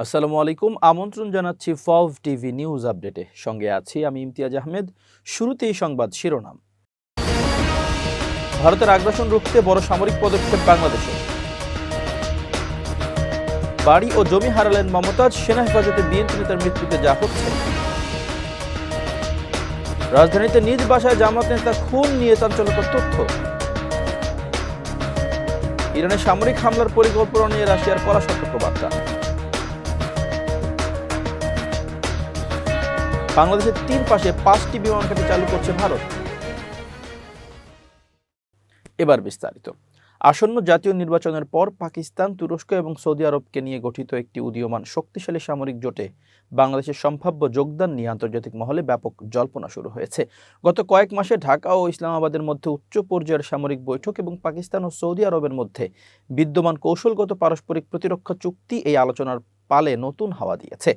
আসসালামু আলাইকুম। আমন্ত্রণ জানাচ্ছি ফভ টিভি নিউজ আপডেটে। সঙ্গে আছি আমি ইমতিয়াজ আহমেদ। শুরুতেই সংবাদ শিরোনাম। ভারতের আগ্রাসন রুখতে বড় সামরিক পদক্ষেপ বাংলাদেশে। বাড়ি ও জমি হারালেন মমতাজ, সেনা হেফাজতে বিএনপি নেতার মৃত্যুতে যা হচ্ছে। রাজধানীতে নিজ বাসায় জামাত নেতা খুন নিয়ে চাঞ্চল্যকর তথ্য। ইরানে সামরিক হামলার পরিকল্পনা নিয়ে রাশিয়ার কড়া সতর্কবার্তা। বাংলাদেশের 3 পাশে 5টি বিমান ঘাঁটি চালু করছে ভারত। এবার বিস্তারিত। আসন্ন জাতীয় নির্বাচনের পর পাকিস্তান, তুরস্ক এবং সৌদি আরবকে নিয়ে গঠিত একটি উদীয়মান শক্তিশালী সামরিক জোটে বাংলাদেশের সম্ভাব্য যোগদান নিয়ে আন্তর্জাতিক মহলে ব্যাপক জল্পনা শুরু হয়েছে। গত কয়েক মাসে ঢাকা ও ইসলামাবাদের মধ্যে উচ্চ পর্যায়ের সামরিক বৈঠক এবং পাকিস্তান ও সৌদি আরবের মধ্যে বিদ্যমান কৌশলগত পারস্পরিক প্রতিরক্ষা চুক্তি এই আলোচনার পালে নতুন হাওয়া দিয়েছে।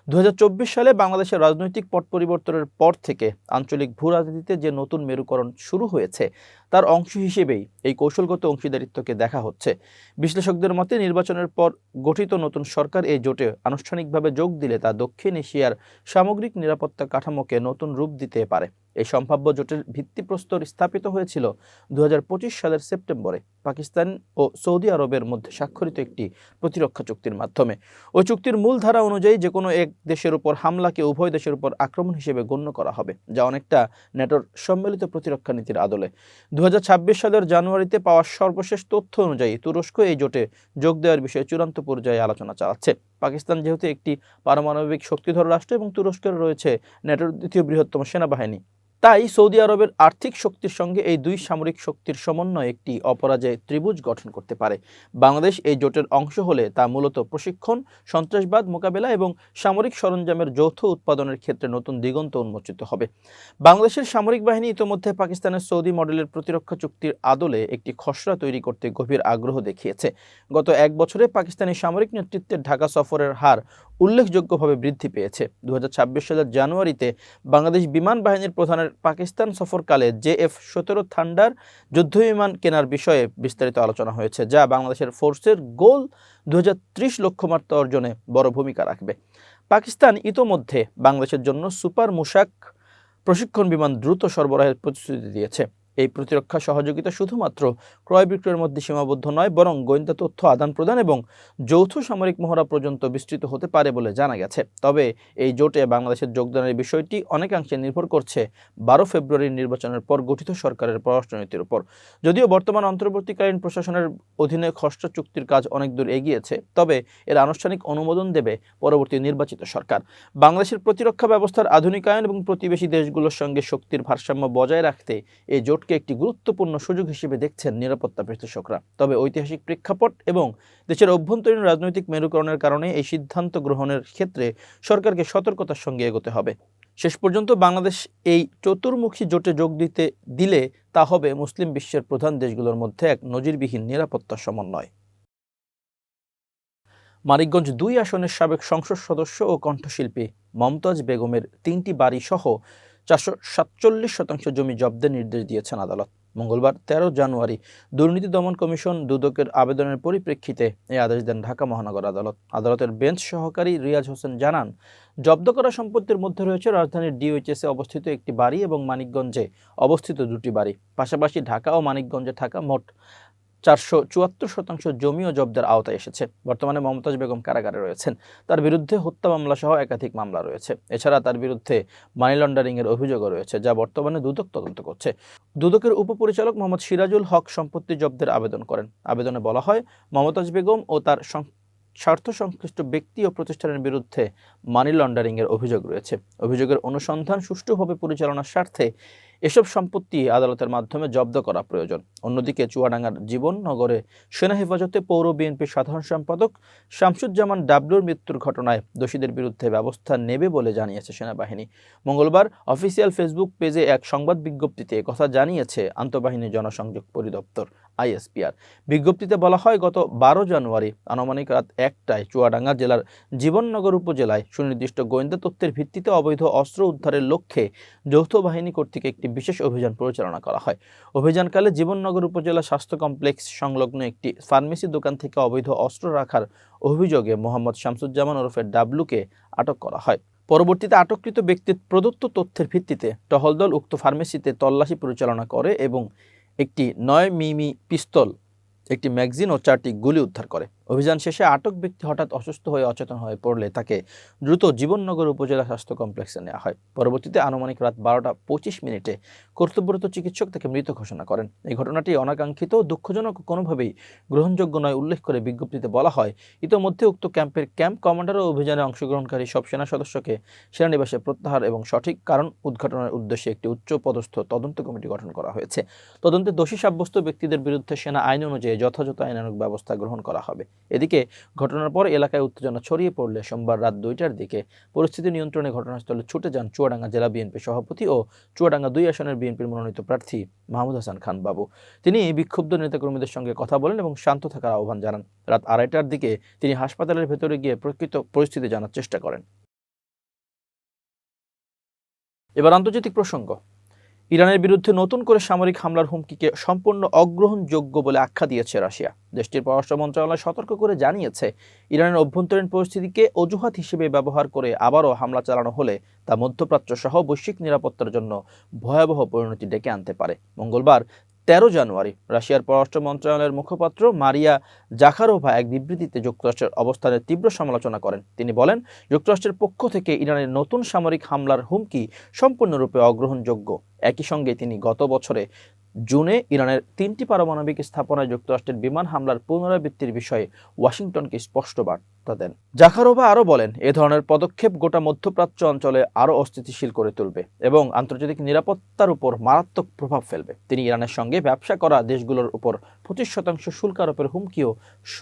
2024 সালে বাংলাদেশের রাজনৈতিক পট পরিবর্তনের পর থেকে আঞ্চলিক ভূ রাজনীতিতে যে নতুন মেরুকরণ শুরু হয়েছে তার অংশ হিসেবেই এই কৌশলগত অংশীদারিত্বকে দেখা হচ্ছে। বিশ্লেষকদের মতে নির্বাচনের পর গঠিত নতুন সরকার এই জোটে আনুষ্ঠানিকভাবে যোগ দিলে তা দক্ষিণ এশিয়ার সামগ্রিক নিরাপত্তা কাঠামোকে নতুন রূপ দিতে পারে। এই সম্ভাব্য জোটের ভিত্তিপ্রস্তর স্থাপিত হয়েছিল 2025 সালের সেপ্টেম্বরে পাকিস্তান ও সৌদি আরবের মধ্যে স্বাক্ষরিত একটি প্রতিরক্ষা চুক্তির মাধ্যমে। ওই চুক্তির মূল ধারা অনুযায়ী যে কোনো এক দেশের উপর হামলাকে উভয় দেশের উপর আক্রমণ হিসেবে গণ্য করা হবে, যা অনেকটা ন্যাটোর সম্মিলিত প্রতিরক্ষা নীতির আদলে। 2026 সালের জানুয়ারিতে পাওয়া সর্বশেষ তথ্য অনুযায়ী তুরস্ক এই জোটে যোগ দেওয়ার বিষয়ে চূড়ান্ত পর্যায়ে আলোচনা চালাচ্ছে। পাকিস্তান যেহেতু একটি পারমাণবিক শক্তিধর রাষ্ট্র এবং তুরস্কের রয়েছে ন্যাটোর দ্বিতীয় বৃহত্তম সেনাবাহিনী, তাই সৌদি আরবের আর্থিক শক্তির সঙ্গে এই দুই সামরিক শক্তির সমন্বয় একটি অপরাজয় ত্রিভুজ গঠন করতে পারে। বাংলাদেশ এই জোটের অংশ হলে তা মূলত প্রশিক্ষণ, সন্ত্রাসবাদ মোকাবেলা এবং সামরিক সরঞ্জামের যৌথ উৎপাদনের ক্ষেত্রে নতুন দিগন্ত উন্মোচিত হবে। বাংলাদেশের সামরিক বাহিনী ইতোমধ্যে পাকিস্তানের সৌদি মডেলের প্রতিরক্ষা চুক্তির আদলে একটি খসড়া তৈরি করতে গভীর আগ্রহ দেখিয়েছে। গত এক বছরে পাকিস্তানি সামরিক নেতৃত্বের ঢাকা সফরের হার উল্লেখযোগ্যভাবে বৃদ্ধি পেয়েছে। 2026 সালের জানুয়ারিতে বাংলাদেশ বিমান বাহিনীর প্রধানের পাকিস্তান সফরকালে JF-17 থান্ডার যুদ্ধবিমান কেনার বিষয়ে বিস্তারিত আলোচনা হয়েছে, যা বাংলাদেশের ফোর্সের গোল 2030 লক্ষ্যমাত্রা অর্জনে বড় ভূমিকা রাখবে। পাকিস্তান ইতোমধ্যে বাংলাদেশের জন্য সুপার মুশাক প্রশিক্ষণ বিমান দ্রুত সরবরাহের প্রতিশ্রুতি দিয়েছে। এই প্রতিরক্ষা সহযোগিতা শুধুমাত্র ক্রয় বিক্রয়ের মধ্যে সীমাবদ্ধ নয়, বরং গোয়েন্দা তথ্য আদান প্রদান এবং যৌথ সামরিক মহড়া পর্যন্ত বিস্তৃত হতে পারে বলে জানা গেছে। তবে এই জোটে বাংলাদেশের যোগদানের বিষয়টি অনেকাংশে নির্ভর করছে 12 ফেব্রুয়ারির নির্বাচনের পর গঠিত সরকারের পররাষ্ট্রনীতির উপর। যদিও বর্তমান অন্তর্বর্তীকালীন প্রশাসনের অধীনে খসড়া চুক্তির কাজ অনেক দূর এগিয়েছে, তবে এর আনুষ্ঠানিক অনুমোদন দেবে পরবর্তী নির্বাচিত সরকার। বাংলাদেশের প্রতিরক্ষা ব্যবস্থার আধুনিকায়ন এবং প্রতিবেশী দেশগুলোর সঙ্গে শক্তির ভারসাম্য বজায় রাখতে এই জোট একটি গুরুত্বপূর্ণ সুযোগ হিসেবে দেখছেন নিরাপত্তা বিশ্লেষকরা। তবে ঐতিহাসিক প্রেক্ষাপট এবং দেশের অভ্যন্তরীণ রাজনৈতিক মেরুকরণের কারণে এই সিদ্ধান্ত গ্রহণের ক্ষেত্রে সরকারকে সতর্কতার সঙ্গে এগোতে হবে। শেষ পর্যন্ত বাংলাদেশ এই চতুর্মুখী জোটে যোগ দিলে তা হবে মুসলিম বিশ্বের প্রধান দেশগুলোর মধ্যে এক নজিরবিহীন নিরাপত্তা সমন্বয়। মানিকগঞ্জ 2 আসনের সাবেক সংসদ সদস্য ও কণ্ঠশিল্পী মমতাজ বেগমের 3টি বাড়ি সহ 447% জমি জব্দের নির্দেশ দিয়েছেন আদালত। মঙ্গলবার 13 জানুয়ারি দুর্নীতি দমন কমিশন দুদকের আবেদনের পরিপ্রেক্ষিতে এই আদেশ দেন ঢাকা মহানগর আদালত। আদালতের বেঞ্চ সহকারী রিয়াজ হোসেন জানান, জব্দ করা সম্পত্তির মধ্যে রয়েছে রাজধানীর DOHS এ অবস্থিত একটি বাড়ি এবং মানিকগঞ্জে অবস্থিত 2টি বাড়ি। পাশাপাশি ঢাকা ও মানিকগঞ্জে থাকা মোট 474% জমিও জব্দের আওতায় এসেছে। বর্তমানে মমতাজ বেগম কারাগারে রয়েছেন। তার বিরুদ্ধে হত্যা মামলা সহ একাধিক মামলা রয়েছে। এছাড়া তার বিরুদ্ধে মানি লন্ডারিংয়ের অভিযোগও রয়েছে, যা বর্তমানে দুদক তদন্ত করছে। দুদকের উপপরিচালক মোহাম্মদ সিরাজুল হক সম্পত্তি জব্দের আবেদন করেন। আবেদনে বলা হয়, মমতাজ বেগম ও তার স্বার্থ সংশ্লিষ্ট ব্যক্তি ও প্রতিষ্ঠানের বিরুদ্ধে মানি লন্ডারিংয়ের অভিযোগ রয়েছে। অভিযোগের অনুসন্ধান সুষ্ঠুভাবে পরিচালনার স্বার্থে এসব সম্পত্তি আদালতের মাধ্যমে জব্দ করা প্রয়োজন। অন্যদিকে চুয়াডাঙ্গার জীবননগরে সেনা হেফাজতে পৌর বিএনপির সাধারণ সম্পাদক শামসুজ্জামান ডাবলুর মৃত্যুর ঘটনায় দোষীদের বিরুদ্ধে ব্যবস্থা নেবে বলে জানিয়েছে সেনাবাহিনী। মঙ্গলবার অফিসিয়াল ফেসবুক পেজে এক সংবাদ বিজ্ঞপ্তিতে কথা জানিয়েছে আন্তঃবাহিনী জনসংযোগ পরিদপ্তর। আইএসপিআর। বিজ্ঞপ্তিতে বলা হয়, গত 12 জানুয়ারি আনুমানিক রাত 1টায় চুয়াডাঙ্গা জেলার জীবননগর উপজেলায় সুনির্দিষ্ট গোয়েন্দা তথ্যের ভিত্তিতে অবৈধ অস্ত্র উদ্ধারের লক্ষ্যে যৌথ বাহিনী কর্তৃক একটি বিশেষ অভিযান পরিচালনা করা হয়। অভিযানকালে জীবননগর উপজেলা স্বাস্থ্য কমপ্লেক্স সংলগ্ন একটি ফার্মেসি দোকান থেকে অবৈধ অস্ত্র রাখার অভিযোগে মোহাম্মদ শামসুজ্জামান ওরফে ডাবলুকে আটক করা হয়। পরবর্তীতে আটককৃত ব্যক্তির প্রদত্ত তথ্যের ভিত্তিতে টহল দল উক্ত ফার্মেসিতে তল্লাশি পরিচালনা করে এবং একটি 9 মিমি পিস্তল, একটি ম্যাগাজিন ও 4টি গুলি উদ্ধার করে। অভিযান শেষে আটক ব্যক্তি হঠাৎ অসুস্থ হয়ে অচেতন হয়ে পড়লে তাকে দ্রুত জীবননগর উপজেলা স্বাস্থ্য কমপ্লেক্সে নেওয়া হয়। পরবর্তীতে আনুমানিক রাত 12টা 25 মিনিটে কর্তব্যরত চিকিৎসক তাকে মৃত ঘোষণা করেন। এই ঘটনাটি অনাকাঙ্ক্ষিত ও দুঃখজনক কোনোভাবেই গ্রহণযোগ্য নয় উল্লেখ করে বিজ্ঞপ্তিতে বলা হয়, ইতোমধ্যে উক্ত ক্যাম্পের ক্যাম্প কমান্ডার ও অভিযানে অংশগ্রহণকারী সব সেনা সদস্যকে সেনানিবাসে প্রত্যাহার এবং সঠিক কারণ উদ্ঘাটনের উদ্দেশ্যে একটি উচ্চপদস্থ তদন্ত কমিটি গঠন করা হয়েছে। তদন্তে দোষী সাব্যস্ত ব্যক্তিদের বিরুদ্ধে সেনা আইন অনুযায়ী যথাযথ আইনানুগ ব্যবস্থা গ্রহণ করা হবে। এদিকে ঘটনার পর এলাকায় উত্তেজনা ছড়িয়ে পড়লে সোমবার রাত 2টার দিকে পরিস্থিতি নিয়ন্ত্রণে ঘটনাস্থলে ছুটে যান চুয়াডাঙ্গা জেলা বিএনপি সভাপতি ও চুয়াডাঙ্গা 2 আসনের বিএনপির মনোনীত প্রার্থী মাহমুদ হাসান খান বাবু। তিনি বিক্ষুব্ধ নেতাকর্মীদের সঙ্গে কথা বলেন এবং শান্ত থাকার আহ্বান জানান। রাত 2:30টার দিকে তিনি হাসপাতালের ভেতরে গিয়ে প্রকৃত পরিস্থিতি জানার চেষ্টা করেন। এবার আন্তর্জাতিক প্রসঙ্গ। ইরানের বিরুদ্ধে নতুন করে সামরিক হামলার হুমকিকে সম্পূর্ণ অগ্রহণযোগ্য বলে আখ্যা দিয়েছে রাশিয়া। দেশটির পররাষ্ট্র মন্ত্রণালয় সতর্ক করে জানিয়েছে, ইরানের অভ্যন্তরীণ পরিস্থিতিকে অজুহাত হিসেবে ব্যবহার করে আবারও হামলা চালানো হলে তা মধ্যপ্রাচ্য সহ বৈশ্বিক নিরাপত্তার জন্য ভয়াবহ পরিণতি ডেকে আনতে পারে। মঙ্গলবার 13 জানুয়ারি রাশিয়ার পররাষ্ট্র মন্ত্রণালয়ের মুখপাত্র মারিয়া জাখারোভা এক বিবৃতিতে যুক্তরাষ্ট্রের অবস্থানের তীব্র সমালোচনা করেন। তিনি বলেন, যুক্তরাষ্ট্রের পক্ষ থেকে ইরানের নতুন সামরিক হামলার হুমকি সম্পূর্ণরূপে অগ্রহণযোগ্য। একই সঙ্গে তিনি গত বছরে জুনে ইরানের 3টি পারমাণবিক স্থাপনায় যুক্তরাষ্ট্রের বিমান হামলার পুনরাবৃত্তির বিষয়ে ওয়াশিংটনকে স্পষ্ট বার্তা দেন। জাখারোভা আরও বলেন, এ ধরনের পদক্ষেপ গোটা মধ্যপ্রাচ্য অঞ্চলে আরও অস্থিতিশীল করে তুলবে এবং আন্তর্জাতিক নিরাপত্তার উপর মারাত্মক প্রভাব ফেলবে। তিনি ইরানের সঙ্গে ব্যবসা করা দেশগুলোর উপর 25% শুল্ক আরোপের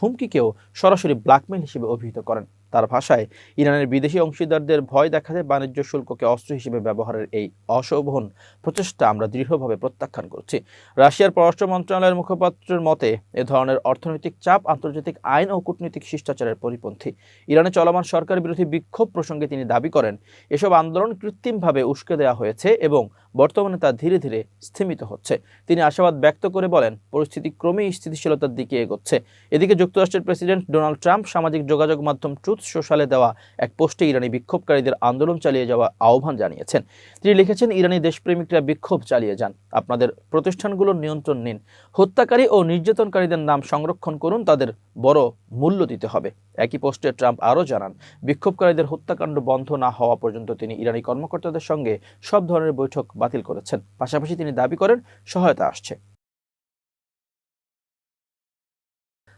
হুমকিকেও সরাসরি ব্ল্যাকমেইল হিসেবে অভিহিত করেন। তার ভাষায়, ইরানের বিদেশি অংশীদারদের ভয় দেখাতে বাণিজ্য শুল্ককে অস্ত্র হিসেবে ব্যবহারের এই অশোভন প্রচেষ্টা আমরা দৃঢ়ভাবে প্রত্যাখ্যান করছি। রাশিয়ার পররাষ্ট্র মন্ত্রণালয়ের মুখপাত্রের মতে, এ ধরনের অর্থনৈতিক চাপ আন্তর্জাতিক আইন ও কূটনৈতিক শিষ্টাচারের পরিপন্থী। ইরানে চলমান সরকার বিরোধী বিক্ষোভ প্রসঙ্গে তিনি দাবি করেন, এসব আন্দোলন কৃত্রিমভাবে উস্কে দেওয়া হয়েছে এবং বর্তমানে তা ধীরে ধীরে স্থিমিত হচ্ছে। তিনি আশাবাদ ব্যক্ত করে বলেন, পরিস্থিতি ক্রমেই স্থিতিশীলতার দিকে এগোচ্ছে। এদিকে যুক্তরাষ্ট্রের প্রেসিডেন্ট ডোনাল্ড ট্রাম্প সামাজিক যোগাযোগ মাধ্যম ট্রুথ সোশ্যালে দেওয়া এক পোস্টে ইরানি বিক্ষোভকারীদের আন্দোলন চালিয়ে যাওয়া আহ্বান জানিয়েছেন। তিনি লিখেছেন, ইরানি দেশপ্রেমিকরা বিক্ষোভ চালিয়ে যান, আপনাদের প্রতিষ্ঠানগুলোর নিয়ন্ত্রণ নিন, হত্যাকারী ও নির্যাতনকারীদের নাম সংরক্ষণ করুন, তাদের বড় মূল্য দিতে হবে। একই পোস্টে ট্রাম্প আরও জানান, বিক্ষোভকারীদের হত্যাকাণ্ড বন্ধ না হওয়া পর্যন্ত তিনি ইরানি কর্মকর্তাদের সঙ্গে সব ধরনের বৈঠক বাতিল করেছেন। পাশাপাশি তিনি দাবি করেন, সহায়তা আসছে।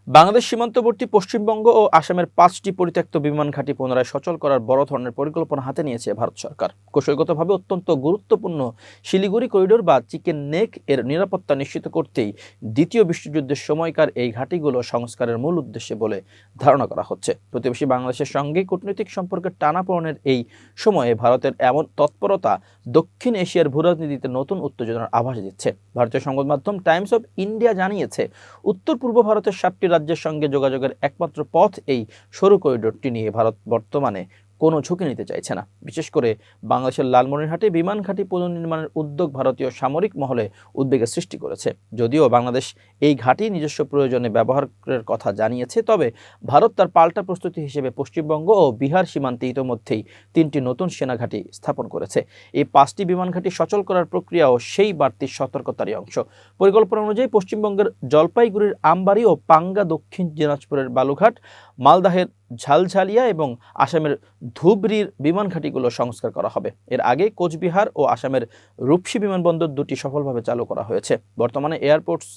বাংলাদেশ সীমান্তবর্তী পশ্চিমবঙ্গ ও আসামের 5টি পরিত্যক্ত বিমান ঘাঁটি পুনরায় সচল করার বড় ধরনের পরিকল্পনা হাতে নিয়েছে ভারত সরকার। কৌশলগতভাবে অত্যন্ত গুরুত্বপূর্ণ শিলিগুড়ি করিডোর বা চিকেন নেক এর নিরাপত্তা নিশ্চিত করতেই দ্বিতীয় বিশ্বযুদ্ধের সময়কার এই ঘাঁটিগুলো সংস্কারের মূল উদ্দেশ্যে বলে ধারণা করা হচ্ছে। প্রতিবেশী বাংলাদেশের সঙ্গে কূটনৈতিক সম্পর্কের টানাপোড়েনের এই সময়ে ভারতের এমন তৎপরতা দক্ষিণ এশিয়ার ভূরাজনীতিতে নতুন উত্তেজনার আভাস দিচ্ছে। ভারতীয় সংবাদ মাধ্যম টাইমস অব ইন্ডিয়া জানিয়েছে, উত্তর পূর্ব ভারতের 7টি রাজ্যের সঙ্গে যোগাযোগের একমাত্র পথ এই সরু করিডোরটি নিয়ে ভারত বর্তমানে কোনো ঝুঁকি নিতে চাইছে না। বিশেষ করে বাংলাদেশের লালমনিরহাটে বিমান ঘাঁটি পুনর্নির্মাণের উদ্যোগ ভারতীয় সামরিক মহলে উদ্বেগের সৃষ্টি করেছে। যদিও বাংলাদেশ এই ঘাঁটি নিজস্ব প্রয়োজনে ব্যবহারের কথা জানিয়েছে, তবে ভারত তার পাল্টা প্রস্তুতি হিসেবে পশ্চিমবঙ্গ ও বিহার সীমান্তে ইতোমধ্যেই 3টি নতুন সেনা ঘাঁটি স্থাপন করেছে। এই 5টি বিমান ঘাঁটি সচল করার প্রক্রিয়াও সেই বাড়তি সতর্কতারই অংশ। পরিকল্পনা অনুযায়ী পশ্চিমবঙ্গের জলপাইগুড়ির আমবাড়ি ও পাঙ্গা, দক্ষিণ দিনাজপুরের বালুঘাট, মালদাহের ঝালঝালিয়া এবং আসামের ধুবড়ির বিমান ঘাঁটিগুলো সংস্কার করা হবে। এর আগে কোচবিহার ও আসামের রূপসী বিমানবন্দর দুটি সফলভাবে চালু করা হয়েছে। বর্তমানে এয়ারপোর্টস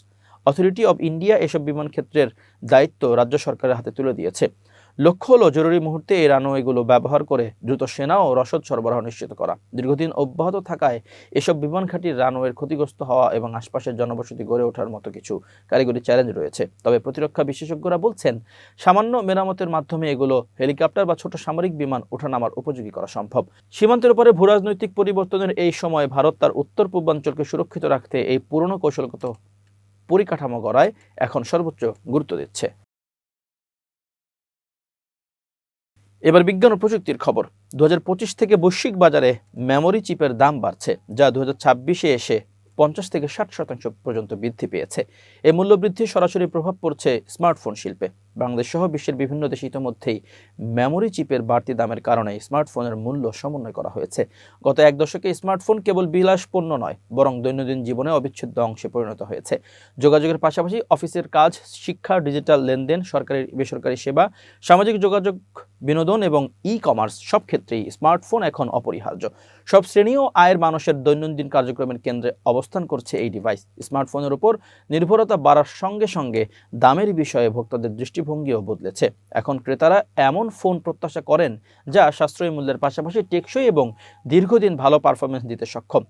অথরিটি অব ইন্ডিয়া এসব বিমান ক্ষেত্রের দায়িত্ব রাজ্য সরকারের হাতে তুলে দিয়েছে। লক্ষ্য হলো জরুরি মুহূর্তে এই রানওয়েগুলো ব্যবহার করে দ্রুত সেনা ও রসদ সরবরাহ নিশ্চিত করা। দীর্ঘদিন অব্যাহত থাকায় এসব বিমান ঘাঁটির রানওয়ের ক্ষতিগ্রস্ত হওয়া এবং আশপাশের জনবসতি গড়ে ওঠার মতো কিছু কারিগরি চ্যালেঞ্জ রয়েছে। তবে প্রতিরক্ষা বিশেষজ্ঞরা বলছেন, সামান্য মেরামতের মাধ্যমে এগুলো হেলিকপ্টার বা ছোট সামরিক বিমান ওঠানামার উপযোগী করা সম্ভব। সীমান্তের উপরে ভূরাজনৈতিক পরিবর্তনের এই সময় ভারত তার উত্তর পূর্বাঞ্চলকে সুরক্ষিত রাখতে এই পুরনো কৌশলগত পরিকাঠামো গড়ায় এখন সর্বোচ্চ গুরুত্ব দিচ্ছে। এবার বিজ্ঞান ও প্রযুক্তির খবর। 2025 থেকে বৈশ্বিক বাজারে মেমোরি চিপের দাম বাড়ছে, যা 2026-এ এসে 50 থেকে 60% পর্যন্ত বৃদ্ধি পেয়েছে। এই মূল্য বৃদ্ধির সরাসরি প্রভাব পড়ছে স্মার্টফোন শিল্পে। বাংলাদেশ সহ বিশ্বের বিভিন্ন দেশে ইতিমধ্যেই মেমোরি চিপের বাড়তি দামের কারণে স্মার্টফোনের মূল্য সমন্বয় করা হয়েছে। গত এক দশকে স্মার্টফোন কেবল বিলাস পণ্য নয়, বরং দৈনন্দিন জীবনে অবিচ্ছেদ্য অংশে পরিণত হয়েছে। যোগাযোগের পাশাপাশি অফিসের কাজ, শিক্ষা, ডিজিটাল লেনদেন, সরকারি বেসরকারি সেবা, সামাজিক যোগাযোগ, বিনোদন এবং ই-কমার্স সব ক্ষেত্রেই স্মার্টফোন এখন অপরিহার্য। সব শ্রেণী ও আয়ের মানুষের দৈনন্দিন কার্যক্রমের কেন্দ্রে অবস্থান করছে এই ডিভাইস। স্মার্টফোনের উপর নির্ভরতা বাড়ার সঙ্গে সঙ্গে দামের বিষয়ে ভোক্তাদের দৃষ্টিভঙ্গিও বদলেছে। এখন ক্রেতারা এমন ফোন প্রত্যাশা করেন যা সাশ্রয়ী মূল্যের পাশাপাশি টেকসই এবং দীর্ঘদিন ভালো পারফরমেন্স দিতে সক্ষম।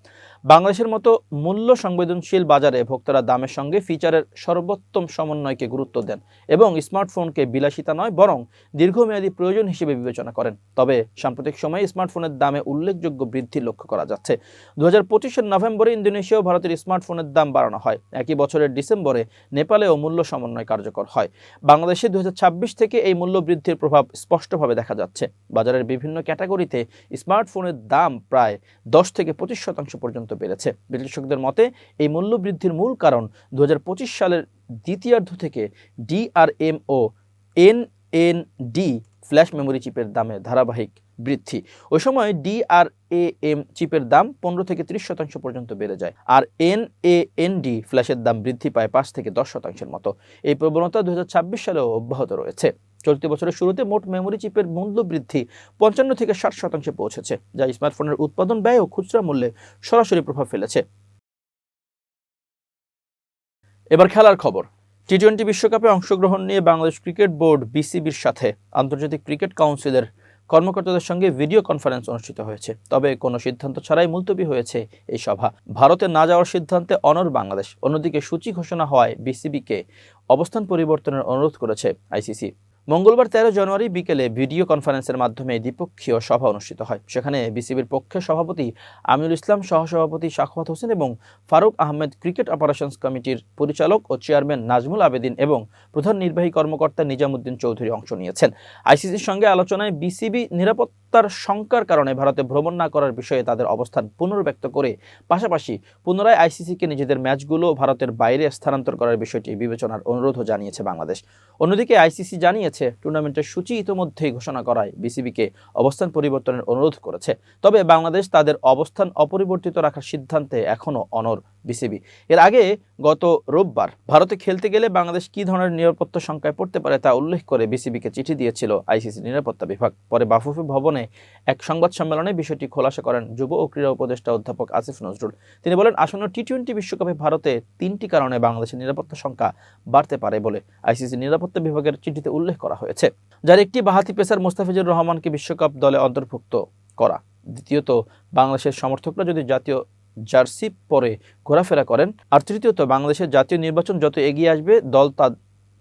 বাংলাদেশের মতো মূল্য সংবেদনশীল বাজারে ভোক্তারা দামের সঙ্গে ফিচারের সর্বোত্তম সমন্বয়কে গুরুত্ব দেন এবং স্মার্টফোনকে বিলাসিতা নয়, বরং দীর্ঘমেয়াদী প্রয়োজন হিসেবে বিবেচনা করেন। তবে সাম্প্রতিক সময়ে স্মার্টফোনের দামে উল্লেখযোগ্য বৃদ্ধি লক্ষ্য করা যাচ্ছে। 2025-এর নভেম্বরে ইন্দোনেশিয়া ও ভারতের স্মার্টফোনের দাম বাড়ানো হয়। একই বছরের ডিসেম্বরে নেপালেও মূল্য সমন্বয় কার্যকর হয়। বাংলাদেশে 2026 থেকে এই মূল্য বৃদ্ধির প্রভাব স্পষ্টভাবে দেখা যাচ্ছে। বাজারের বিভিন্ন ক্যাটাগরিতে স্মার্টফোনের দাম প্রায় 10 থেকে 25% পর্যন্ত বেড়েছে। বিশ্লেষকদের মতে এই মূল্য বৃদ্ধির মূল কারণ 2025 সালের দ্বিতীয়ার্ধ থেকে DRM ও NAND ফ্ল্যাশ মেমোরি চিপের দামে ধারাবাহিক বৃদ্ধি। ওই সময় DRAM চিপের দাম 15 থেকে 30% পর্যন্ত বেড়ে যায়, আর NAND ফ্ল্যাশের দাম বৃদ্ধি পায় 5 থেকে 10% মতো। এই প্রবণতা 2026 সালেও অব্যাহত রয়েছে। চলতি বছরের শুরুতে মোট মেমোরি চিপের মূল্য বৃদ্ধি 55 থেকে 60% পৌঁছেছে, যা স্মার্টফোনের উৎপাদন ব্যয় ও খুচরা মূল্যে সরাসরি প্রভাব ফেলেছে। এবার খেলার খবর। টি-20 বিশ্বকাপে অংশগ্রহণ নিয়ে বাংলাদেশ ক্রিকেট বোর্ড BCBর সাথে আন্তর্জাতিক ক্রিকেট কাউন্সিলের কর্মকর্তাদের সঙ্গে ভিডিও কনফারেন্স অনুষ্ঠিত হয়েছে। তবে কোনো সিদ্ধান্ত ছাড়াই মুলতবি হয়েছে এই সভা। ভারতে না যাওয়ার সিদ্ধান্তে অনড় বাংলাদেশ। অন্যদিকে সূচি ঘোষণা হওয়ায় BCBকে অবস্থান পরিবর্তনের অনুরোধ করেছে ICC। মঙ্গলবার 13 জানুয়ারি বিকেলে ভিডিও কনফারেন্সের মাধ্যমে দ্বিপক্ষীয় সভা অনুষ্ঠিত হয়। সেখানে বিসিবির পক্ষে সভাপতি আমিনুল ইসলাম, সহসভাপতি সাখাওয়াত হোসেন এবং ফারুক আহমেদ, ক্রিকেট অপারেশনস কমিটির পরিচালক ও চেয়ারম্যান নাজমুল আবেদিন এবং প্রধান নির্বাহী কর্মকর্তা নিজামুদ্দিন চৌধুরী অংশ নিয়েছেন। আইসিসির সঙ্গে আলোচনায় বিসিবি নিরাপত্তার শঙ্কার কারণে ভারতে ভ্রমণ না করার বিষয়ে তাদের অবস্থান পুনর্ব্যক্ত করে পাশাপাশি পুনরায় আইসিসিকে নিজেদের ম্যাচগুলো ভারতের বাইরে স্থানান্তর করার বিষয়টি বিবেচনার অনুরোধও জানিয়েছে বাংলাদেশ। অন্যদিকে আইসিসি জানিয়েছে টুর্নামেন্টের সূচি ইতোমধ্যেই ঘোষণা করায় বিসিবিকে অবস্থান পরিবর্তনের অনুরোধ করেছে। তবে বাংলাদেশ তাদের অবস্থান অপরিবর্তিত রাখার সিদ্ধান্তে এখনও অনড় বিসিবি। এর আগে গত রোববার ভারতে খেলতে গেলে বাংলাদেশ কী ধরনের নিরাপত্তা শঙ্কায় পড়তে পারে তা উল্লেখ করে বিসিবিকে চিঠি দিয়েছিল আইসিসি নিরাপত্তা বিভাগ। পরে বাফুফে ভবনে এক সংবাদ সম্মেলনে বিষয়টি খোলাসা করেন যুব ও ক্রীড়া উপদেষ্টা অধ্যাপক আসিফ নজরুল। তিনি বলেন, আসন্ন টি-20 বিশ্বকাপে ভারতে 3টি কারণে বাংলাদেশের নিরাপত্তা শঙ্কা বাড়তে পারে বলে আইসিসি নিরাপত্তা বিভাগের চিঠিতে উল্লেখ করা হয়েছে, যার একটি বাঁহাতি পেসার মোস্তাফিজুর রহমানকে বিশ্বকাপ দলে অন্তর্ভুক্ত করা। দ্বিতীয়ত, বাংলাদেশের সমর্থকরা যদি জাতীয় জার্সি পরে ঘোরাফেরা করেন। আর তৃতীয়ত, বাংলাদেশের জাতীয় নির্বাচন যত এগিয়ে আসবে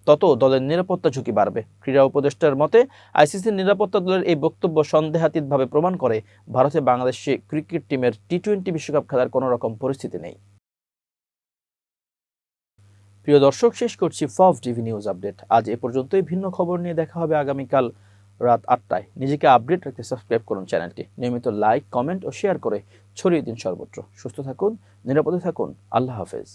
তত দলের নিরাপত্তা ঝুঁকি বাড়বে। ক্রীড়া উপদেষ্টার মতে আইসিসির নিরাপত্তা দলের এই বক্তব্য সন্দেহাতীতভাবে প্রমাণ করে ভারতে বাংলাদেশে ক্রিকেট টিমের টি-20 বিশ্বকাপ খেলার কোনো রকম পরিস্থিতি নেই। প্রিয় দর্শক, শেষ করছি ফফ টিভি নিউজ আপডেট। আজ এ পর্যন্তই। ভিন্ন খবর নিয়ে দেখা হবে আগামীকাল রাত 8টায়। নিজেকে আপডেট রাখতে সাবস্ক্রাইব করুন চ্যানেলটি। নিয়মিত লাইক, কমেন্ট ও শেয়ার করে ছড়িয়ে দিন সর্বত্র। সুস্থ থাকুন, নিরাপদে থাকুন। আল্লাহ হাফেজ।